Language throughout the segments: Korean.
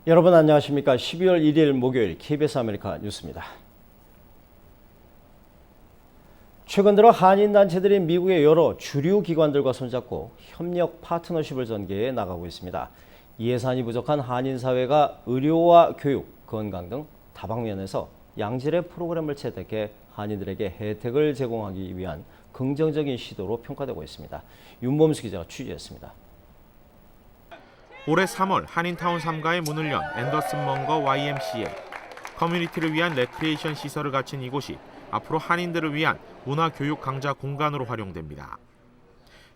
여러분 안녕하십니까? 12월 1일 목요일 KBS 아메리카 뉴스입니다. 최근 들어 한인단체들이 미국의 여러 주류 기관들과 손잡고 협력 파트너십을 전개해 나가고 있습니다. 예산이 부족한 한인사회가 의료와 교육, 건강 등 다방면에서 양질의 프로그램을 채택해 한인들에게 혜택을 제공하기 위한 긍정적인 시도로 평가되고 있습니다. 윤범수 기자가 취재했습니다. 올해 3월 한인타운 3가에 문을 연 앤더슨 먼거 YMCA. 커뮤니티를 위한 레크리에이션 시설을 갖춘 이곳이 앞으로 한인들을 위한 문화교육 강좌 공간으로 활용됩니다.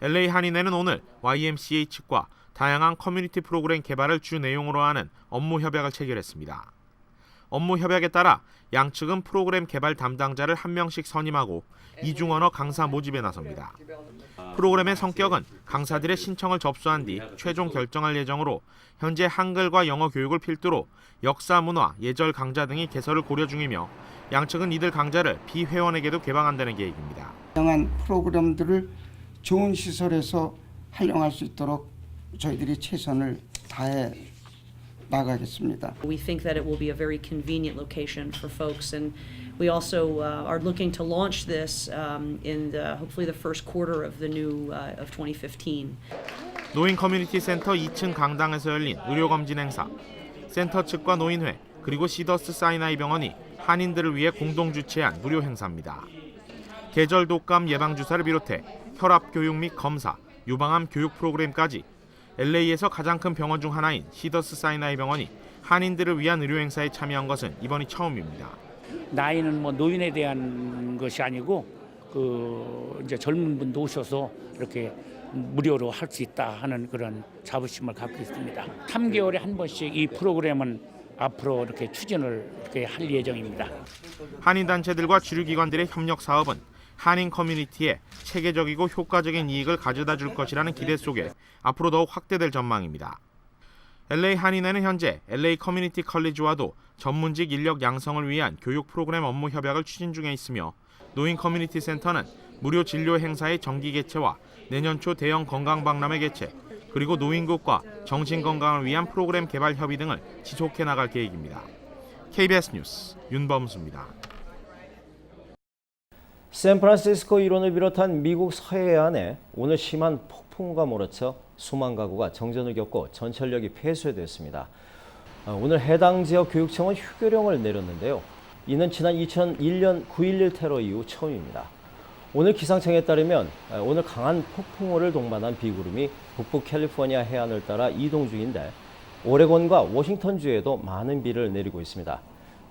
LA 한인회는 오늘 YMCA 측과 다양한 커뮤니티 프로그램 개발을 주 내용으로 하는 업무 협약을 체결했습니다. 업무 협약에 따라 양측은 프로그램 개발 담당자를 한 명씩 선임하고 이중언어 강사 모집에 나섭니다. 프로그램의 성격은 강사들의 신청을 접수한 뒤 최종 결정할 예정으로 현재 한글과 영어 교육을 필두로 역사, 문화, 예절 강좌 등의 개설을 고려 중이며 양측은 이들 강좌를 비회원에게도 개방한다는 계획입니다. 다양한 프로그램들을 좋은 시설에서 활용할 수 있도록 저희들이 최선을 다해 나가겠습니다. We think that it will be a very convenient location for folks, and we also are looking to launch this in hopefully the first quarter of the new of 2015. 노인 커뮤니티 센터 2층 강당에서 열린 의료검진 행사. 센터 측과 노인회 그리고 시더스 사이나이 병원이 한인들을 위해 공동 주최한 무료 행사입니다. 계절 독감 예방 주사를 비롯해 혈압 교육 및 검사, 유방암 교육 프로그램까지 LA에서 가장 큰 병원 중 하나인 시더스 사이나이 병원이 한인들을 위한 의료 행사에 참여한 것은 이번이 처음입니다. 나이는 노인에 대한 것이 아니고 이제 젊은 분도 오셔서 이렇게 무료로 할 수 있다 하는 그런 자부심을 갖고 있습니다. 3개월에 한 번씩 이 프로그램은 앞으로 이렇게 추진을 이렇게 할 예정입니다. 한인 단체들과 주류 기관들의 협력 사업은 한인 커뮤니티에 체계적이고 효과적인 이익을 가져다 줄 것이라는 기대 속에 앞으로 더욱 확대될 전망입니다. LA 한인회는 현재 LA 커뮤니티 컬리지와도 전문직 인력 양성을 위한 교육 프로그램 업무 협약을 추진 중에 있으며 노인 커뮤니티 센터는 무료 진료 행사의 정기 개최와 내년 초 대형 건강박람회 개최, 그리고 노인국과 정신건강을 위한 프로그램 개발 협의 등을 지속해 나갈 계획입니다. KBS 뉴스 윤범수입니다. 샌프란시스코 일원을 비롯한 미국 서해안에 오늘 심한 폭풍우가 몰아쳐 수만 가구가 정전을 겪고 전철역이 폐쇄됐습니다. 오늘 해당 지역 교육청은 휴교령을 내렸는데요. 이는 지난 2001년 9.11 테러 이후 처음입니다. 오늘 기상청에 따르면 오늘 강한 폭풍우를 동반한 비구름이 북부 캘리포니아 해안을 따라 이동 중인데 오레곤과 워싱턴주에도 많은 비를 내리고 있습니다.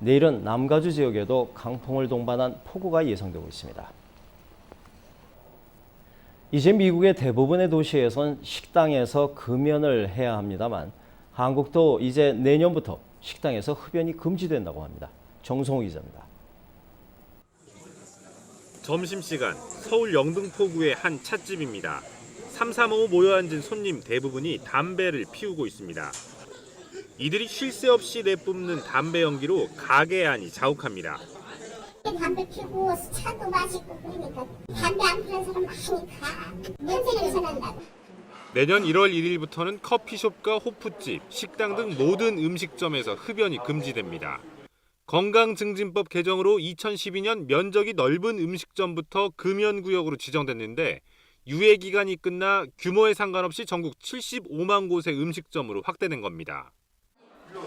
내일은 남가주 지역에도 강풍을 동반한 폭우가 예상되고 있습니다. 이제 미국의 대부분의 도시에선 식당에서 금연을 해야 합니다만 한국도 이제 내년부터 식당에서 흡연이 금지된다고 합니다. 정성호 기자입니다. 점심시간 서울 영등포구의 한 찻집입니다. 3-3-5 모여 앉은 손님 대부분이 담배를 피우고 있습니다. 이들이 쉴 새 없이 내뿜는 담배 연기로 가게 안이 자욱합니다. 담배 피우고 차도 마시고 그러니까 담배 안 피우는 사람 많이 가. 냄새가 난다고. 내년 1월 1일부터는 커피숍과 호프집, 식당 등 모든 음식점에서 흡연이 금지됩니다. 건강증진법 개정으로 2012년 면적이 넓은 음식점부터 금연구역으로 지정됐는데 유예 기간이 끝나 규모에 상관없이 전국 75만 곳의 음식점으로 확대된 겁니다.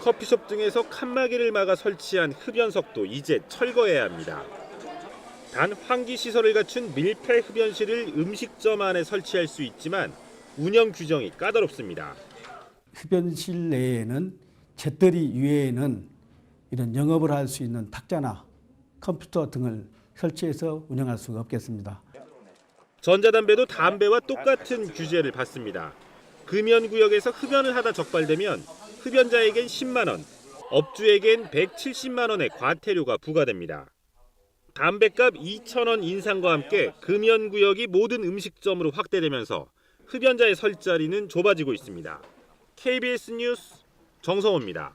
커피숍 등에서 칸막이를 막아 설치한 흡연석도 이제 철거해야 합니다. 단 환기시설을 갖춘 밀폐 흡연실을 음식점 안에 설치할 수 있지만 운영 규정이 까다롭습니다. 흡연실 내에는 재떨이 위에는 이런 영업을 할 수 있는 탁자나 컴퓨터 등을 설치해서 운영할 수가 없겠습니다. 전자담배도 담배와 똑같은 규제를 받습니다. 금연구역에서 흡연을 하다 적발되면 흡연자에겐 10만 원, 업주에겐 170만 원의 과태료가 부과됩니다. 담배값 2,000원 인상과 함께 금연구역이 모든 음식점으로 확대되면서 흡연자의 설 자리는 좁아지고 있습니다. KBS 뉴스 정성호입니다.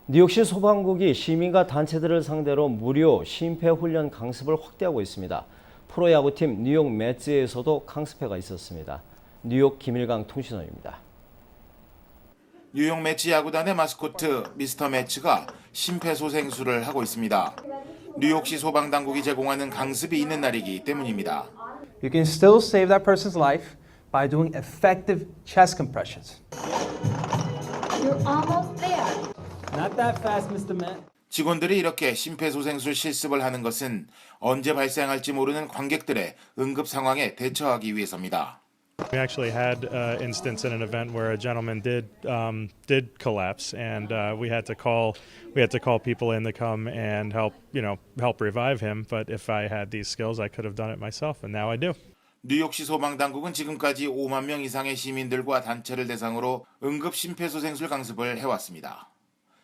뉴욕시 소방국이 시민과 단체들을 상대로 무료 심폐훈련 강습을 확대하고 있습니다. 프로야구팀 뉴욕 매츠에서도 강습회가 있었습니다. 뉴욕 김일강 통신원입니다. 뉴욕 매치 야구단의 마스코트 미스터 매치가 심폐소생술을 하고 있습니다. 뉴욕시 소방당국이 제공하는 강습이 있는 날이기 때문입니다. You can still save that person's life by doing effective chest compressions. You're almost there. Not that fast, Mr. Man. 직원들이 이렇게 심폐소생술 실습을 하는 것은 언제 발생할지 모르는 관객들의 응급 상황에 대처하기 위해서입니다. We actually had an instance in an event where a gentleman did collapse, and we had to call people in to come and help revive him. But if I had these skills, I could have done it myself, and now I do. 뉴욕시 소방당국은 지금까지 5만 명 이상의 시민들과 단체를 대상으로 응급 심폐소생술 강습을 해왔습니다.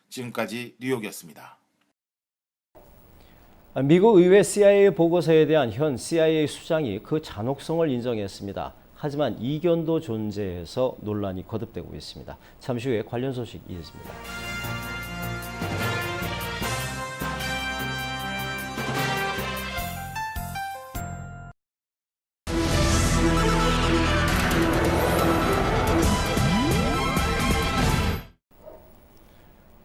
지금까지 뉴욕이었습니다. 미국 의회 CIA 보고서에 대한 현 CIA 수장이 그 잔혹성을 인정했습니다. 하지만 이견도 존재해서 논란이 거듭되고 있습니다. 잠시 후에 관련 소식 이어집니다.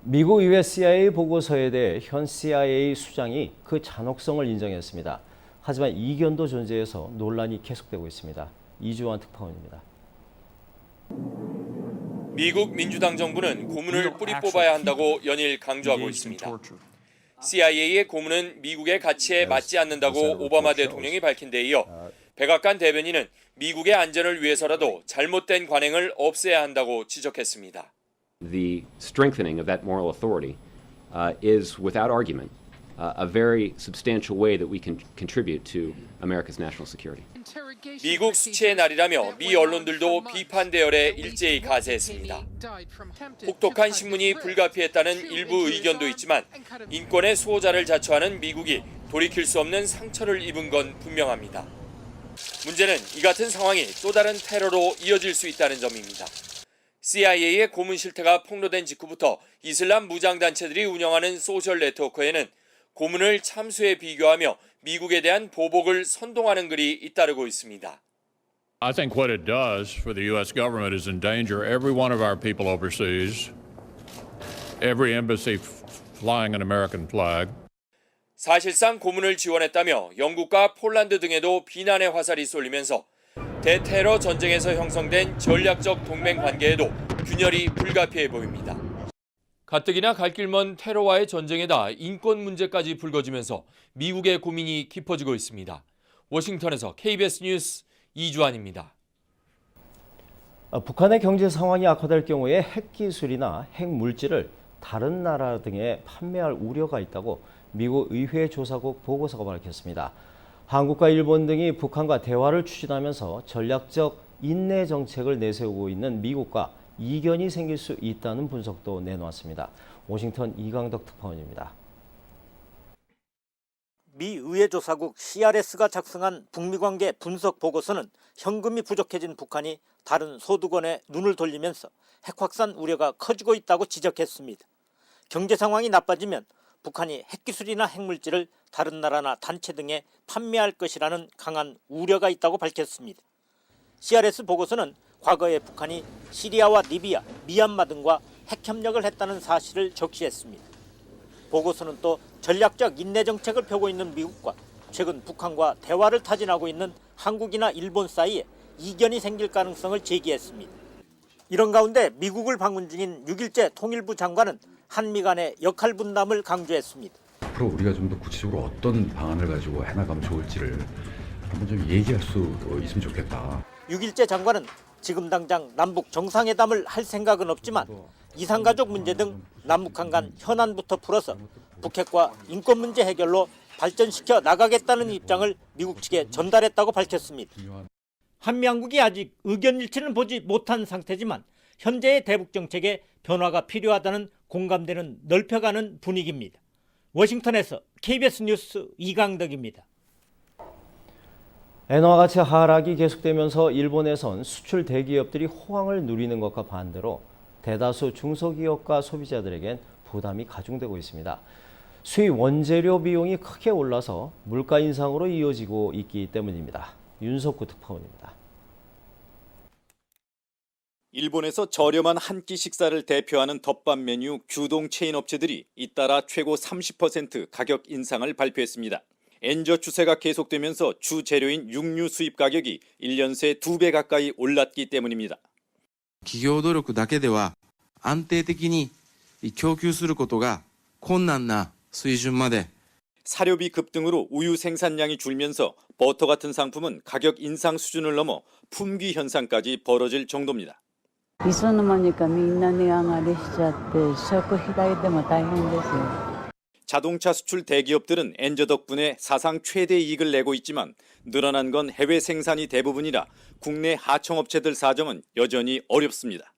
미국 의회 CIA 보고서에 대해 현 CIA 수장이 그 잔혹성을 인정했습니다. 하지만 이견도 존재해서 논란이 계속되고 있습니다. 이주환 특파원입니다. 미국 민주당 정부는 고문을 뿌리 뽑아야 한다고 연일 강조하고 있습니다. CIA의 고문은 미국의 가치에 맞지 않는다고 오바마 대통령이 밝힌 데 이어 백악관 대변인은 미국의 안전을 위해서라도 잘못된 관행을 없애야 한다고 지적했습니다. The strengthening of that moral authority is, without argument, a very substantial way that we can contribute to America's national security. 미국 수치의 날이라며 미 언론들도 비판 대열에 일제히 가세했습니다. 혹독한 신문이 불가피했다는 일부 의견도 있지만 인권의 수호자를 자처하는 미국이 돌이킬 수 없는 상처를 입은 건 분명합니다. 문제는 이 같은 상황이 또 다른 테러로 이어질 수 있다는 점입니다. CIA의 고문 실태가 폭로된 직후부터 이슬람 무장단체들이 운영하는 소셜 네트워크에는 고문을 참수에 비교하며 미국에 대한 보복을 선동하는 글이 잇따르고 있습니다. I think what it does for the U.S. government is endanger every one of our people overseas, every embassy flying an American flag. 사실상 고문을 지원했다며 영국과 폴란드 등에도 비난의 화살이 쏠리면서 대테러 전쟁에서 형성된 전략적 동맹 관계에도 균열이 불가피해 보입니다. 가뜩이나 갈 길 먼 테러와의 전쟁에다 인권 문제까지 불거지면서 미국의 고민이 깊어지고 있습니다. 워싱턴에서 KBS 뉴스 이주환입니다. 북한의 경제 상황이 악화될 경우에 핵기술이나 핵물질을 다른 나라 등에 판매할 우려가 있다고 미국 의회 조사국 보고서가 밝혔습니다. 한국과 일본 등이 북한과 대화를 추진하면서 전략적 인내 정책을 내세우고 있는 미국과 이견이 생길 수 있다는 분석도 내놓았습니다. 워싱턴 이강덕 특파원입니다. 미 의회조사국 CRS가 작성한 북미 관계 분석 보고서는 현금이 부족해진 북한이 다른 소득원에 눈을 돌리면서 핵 확산 우려가 커지고 있다고 지적했습니다. 경제 상황이 나빠지면 북한이 핵기술이나 핵물질을 다른 나라나 단체 등에 판매할 것이라는 강한 우려가 있다고 밝혔습니다. CRS 보고서는 과거에 북한이 시리아와 리비아, 미얀마 등과 핵협력을 했다는 사실을 적시했습니다. 보고서는 또 전략적 인내 정책을 펴고 있는 미국과 최근 북한과 대화를 타진하고 있는 한국이나 일본 사이에 이견이 생길 가능성을 제기했습니다. 이런 가운데 미국을 방문 중인 6일째 통일부 장관은 한미 간의 역할 분담을 강조했습니다. 앞으로 우리가 좀 더 구체적으로 어떤 방안을 가지고 해나가면 좋을지를 한번 좀 얘기할 수 있으면 좋겠다. 6일째 장관은 지금 당장 남북 정상회담을 할 생각은 없지만 이산가족 문제 등 남북한 간 현안부터 풀어서 북핵과 인권 문제 해결로 발전시켜 나가겠다는 입장을 미국 측에 전달했다고 밝혔습니다. 한미양국이 아직 의견 일치는 보지 못한 상태지만 현재의 대북 정책에 변화가 필요하다는 공감대는 넓혀가는 분위기입니다. 워싱턴에서 KBS 뉴스 이강덕입니다. 엔화 가치 하락이 계속되면서 일본에선 수출 대기업들이 호황을 누리는 것과 반대로 대다수 중소기업과 소비자들에겐 부담이 가중되고 있습니다. 수입 원재료 비용이 크게 올라서 물가 인상으로 이어지고 있기 때문입니다. 윤석구 특파원입니다. 일본에서 저렴한 한 끼 식사를 대표하는 덮밥 메뉴 규동 체인 업체들이 잇따라 최고 30% 가격 인상을 발표했습니다. 엔저 추세가 계속되면서 주 재료인 육류 수입 가격이 1년 새 2배 가까이 올랐기 때문입니다. 企業努力だけでは安定的に供給することが困難な水準まで 사료비 급등으로 우유 생산량이 줄면서 버터 같은 상품은 가격 인상 수준을 넘어 품귀 현상까지 벌어질 정도입니다. いつの間にかみんな値上がりしちゃって食費代でも大変ですよ。 자동차 수출 대기업들은 엔저 덕분에 사상 최대 이익을 내고 있지만 늘어난 건 해외 생산이 대부분이라 국내 하청업체들 사정은 여전히 어렵습니다.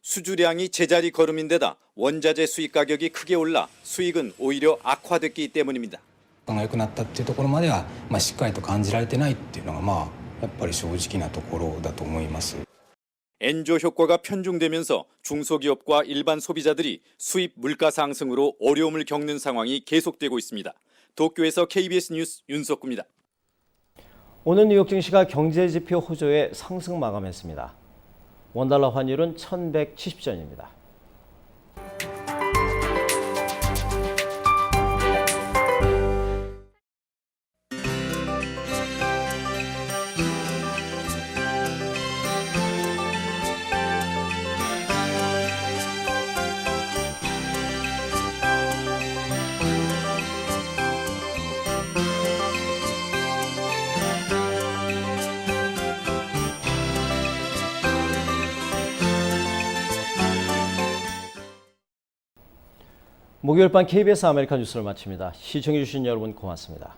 수주량이 제자리 걸음인데다 원자재 수입 가격이 크게 올라 수익은 오히려 악화됐기 때문입니다. 良くなったっていうところまではしっかりと感じられてないっていうのがやっぱり正直なところだと思います。 엔저 효과가 편중되면서 중소기업과 일반 소비자들이 수입 물가 상승으로 어려움을 겪는 상황이 계속되고 있습니다. 도쿄에서 KBS 뉴스 윤석구입니다. 오늘 뉴욕 증시가 경제지표 호조에 상승 마감했습니다. 원달러 환율은 1170전입니다. 목요일 밤 KBS 아메리카 뉴스를 마칩니다. 시청해주신 여러분 고맙습니다.